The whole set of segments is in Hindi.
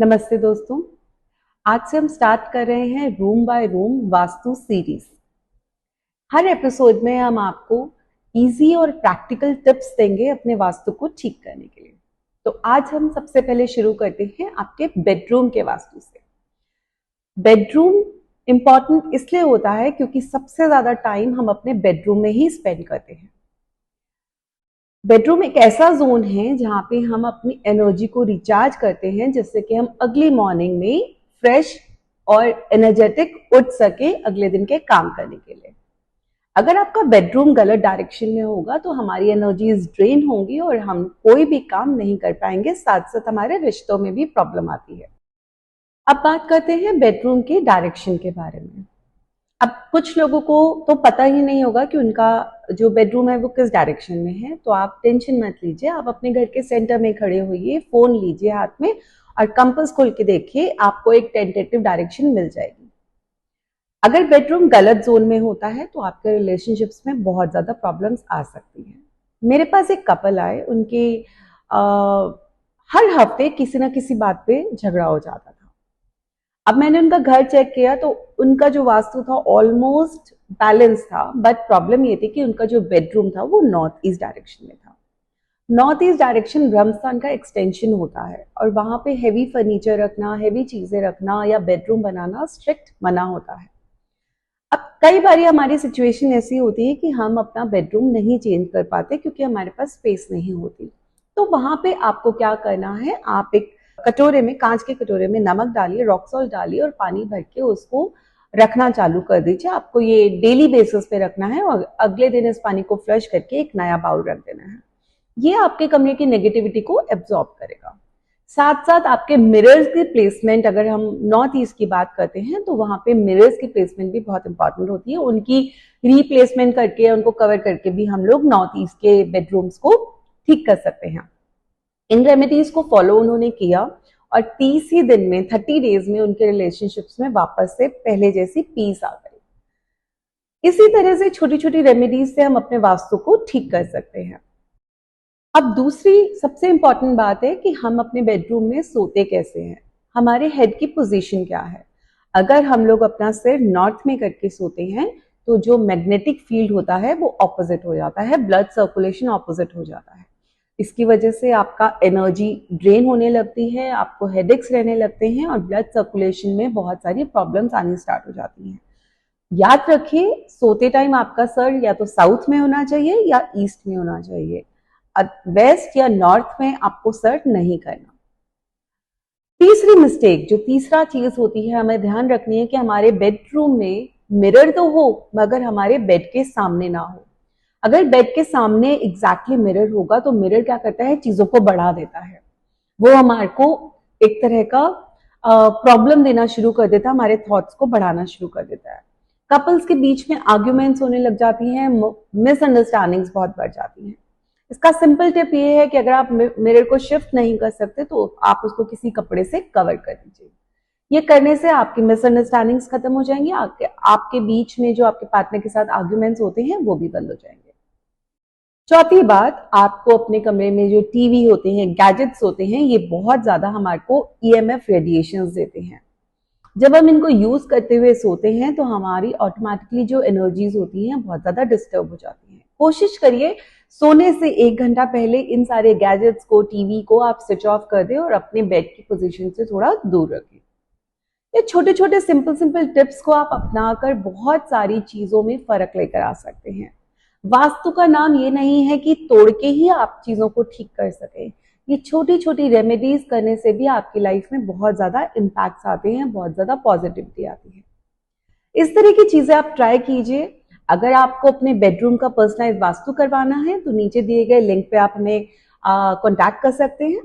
नमस्ते दोस्तों। आज से हम स्टार्ट कर रहे हैं room by room vastu series. हर एपिसोड में हम आपको इजी और प्रैक्टिकल टिप्स देंगे अपने वास्तु को ठीक करने के लिए। तो आज हम सबसे पहले शुरू करते हैं आपके बेडरूम के वास्तु से। बेडरूम इंपॉर्टेंट इसलिए होता है क्योंकि सबसे ज्यादा टाइम हम अपने बेडरूम में ही स्पेंड करते हैं। बेडरूम एक ऐसा जोन है जहां पे हम अपनी एनर्जी को रिचार्ज करते हैं, जिससे कि हम अगली मॉर्निंग में फ्रेश और एनर्जेटिक उठ सके अगले दिन के काम करने के लिए। अगर आपका बेडरूम गलत डायरेक्शन में होगा तो हमारी एनर्जीज ड्रेन होंगी और हम कोई भी काम नहीं कर पाएंगे, साथ साथ हमारे रिश्तों में भी प्रॉब्लम आती है। अब बात करते हैं बेडरूम के डायरेक्शन के बारे में। अब कुछ लोगों को तो पता ही नहीं होगा कि उनका जो बेडरूम है वो किस डायरेक्शन में है, तो आप टेंशन मत लीजिए। आप अपने घर के सेंटर में खड़े होइए, फोन लीजिए हाथ में और कंपास खोल के देखिए, आपको एक टेंटेटिव डायरेक्शन मिल जाएगी। अगर बेडरूम गलत जोन में होता है तो आपके रिलेशनशिप्स में बहुत ज्यादा प्रॉब्लम्स आ सकती हैं। मेरे पास एक कपल आए, उनके हर हफ्ते किसी ना किसी बात पे झगड़ा हो जाता था। अब मैंने उनका घर चेक किया तो उनका जो वास्तु था ऑलमोस्ट बैलेंस था, बट प्रॉब्लम ये थी कि उनका जो बेडरूम था वो नॉर्थ ईस्ट डायरेक्शन में था। नॉर्थ ईस्ट डायरेक्शन ब्रह्मस्थान का एक्सटेंशन होता है और वहां पे हेवी फर्नीचर रखना, हेवी चीजें रखना या बेडरूम बनाना स्ट्रिक्ट मना होता है। अब कई बार हमारी सिचुएशन ऐसी होती है कि हम अपना बेडरूम नहीं चेंज कर पाते क्योंकि हमारे पास स्पेस नहीं होती। तो वहां पे आपको क्या करना है, आप एक कटोरे में, कांच के कटोरे में नमक डालिए, रॉक सॉल्ट डालिए और पानी भर के उसको रखना चालू कर दीजिए। आपको ये डेली बेसिस पे रखना है और अगले दिन इस पानी को फ्लश करके एक नया बाउल रख देना है। ये आपके कमरे की नेगेटिविटी को एब्जॉर्ब करेगा। साथ साथ आपके मिरर्स की प्लेसमेंट, अगर हम नॉर्थ ईस्ट की बात करते हैं तो वहां पे मिरर्स की प्लेसमेंट भी बहुत इंपॉर्टेंट होती है। उनकी रिप्लेसमेंट करके, उनको कवर करके भी हम लोग नॉर्थ ईस्ट के बेडरूम्स को ठीक कर सकते हैं। इन रेमेडीज को फॉलो उन्होंने किया और 30 ही दिन में, 30 डेज में उनके रिलेशनशिप्स में वापस से पहले जैसी पीस आ गई। इसी तरह से छोटी छोटी रेमेडीज से हम अपने वास्तु को ठीक कर सकते हैं। अब दूसरी सबसे इंपॉर्टेंट बात है कि हम अपने बेडरूम में सोते कैसे हैं, हमारे हेड की पोजीशन क्या है। अगर हम लोग अपना सिर नॉर्थ में करके सोते हैं तो जो मैग्नेटिक फील्ड होता है वो ऑपोजिट हो जाता है, ब्लड सर्कुलेशन ऑपोजिट हो जाता है। इसकी वजह से आपका एनर्जी ड्रेन होने लगती है, आपको हेडेक्स रहने लगते हैं और ब्लड सर्कुलेशन में बहुत सारी प्रॉब्लम्स आनी स्टार्ट हो जाती हैं। याद रखिए, सोते टाइम आपका सर या तो साउथ में होना चाहिए या ईस्ट में होना चाहिए। वेस्ट या नॉर्थ में आपको सर नहीं करना। तीसरी मिस्टेक, जो तीसरा चीज होती है हमें ध्यान रखनी है कि हमारे बेडरूम में मिरर तो हो मगर हमारे बेड के सामने ना हो। अगर बेड के सामने एग्जैक्टली मिरर होगा तो मिरर क्या करता है, चीजों को बढ़ा देता है। वो हमारे को एक तरह का प्रॉब्लम देना शुरू कर देता है, हमारे थॉट्स को बढ़ाना शुरू कर देता है। कपल्स के बीच में आर्ग्यूमेंट्स होने लग जाती हैं, मिसअंडरस्टैंडिंग्स बहुत बढ़ जाती हैं। इसका सिंपल टिप ये है कि अगर आप मिरर को शिफ्ट नहीं कर सकते तो आप उसको किसी कपड़े से कवर कर दीजिए। ये करने से आपकी मिसअंडरस्टैंडिंग्स खत्म हो जाएंगी, आपके बीच में जो आपके पार्टनर के साथ आर्ग्यूमेंट्स होते हैं वो भी बंद हो जाएंगे। चौथी बात, आपको अपने कमरे में जो टीवी होते हैं, गैजेट्स होते हैं, ये बहुत ज्यादा हमारे को ईएमएफ रेडिएशंस देते हैं। जब हम इनको यूज करते हुए सोते हैं तो हमारी ऑटोमेटिकली जो एनर्जीज होती हैं बहुत ज्यादा डिस्टर्ब हो जाती हैं। कोशिश करिए सोने से 1 घंटा पहले इन सारे गैजेट्स को, टीवी को आप स्विच ऑफ कर दें और अपने बेड की पोजीशन से थोड़ा दूर रखें। ये छोटे छोटे सिंपल टिप्स को आप अपनाकर बहुत सारी चीजों में फर्क लेकर आ सकते हैं। वास्तु का नाम ये नहीं है कि तोड़ के ही आप चीजों को ठीक कर सकें। ये छोटी छोटी रेमेडीज करने से भी आपकी लाइफ में बहुत ज्यादा इम्पैक्ट्स आते हैं, बहुत ज्यादा पॉजिटिविटी आती है। इस तरह की चीजें आप ट्राई कीजिए। अगर आपको अपने बेडरूम का पर्सनलाइज वास्तु करवाना है तो नीचे दिए गए लिंक पे आप हमें कॉन्टैक्ट कर सकते हैं।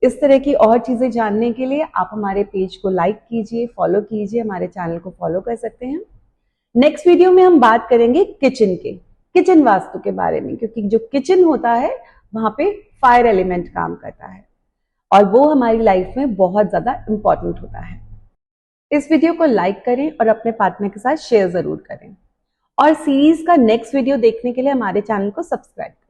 इस तरह की और चीजें जानने के लिए आप हमारे पेज को लाइक कीजिए, फॉलो कीजिए, हमारे चैनल को फॉलो कर सकते हैं। नेक्स्ट वीडियो में हम बात करेंगे किचन वास्तु के बारे में, क्योंकि जो किचन होता है वहां पे फायर एलिमेंट काम करता है और वो हमारी लाइफ में बहुत ज्यादा इंपॉर्टेंट होता है। इस वीडियो को लाइक करें और अपने पार्टनर के साथ शेयर जरूर करें और सीरीज का नेक्स्ट वीडियो देखने के लिए हमारे चैनल को सब्सक्राइब करें।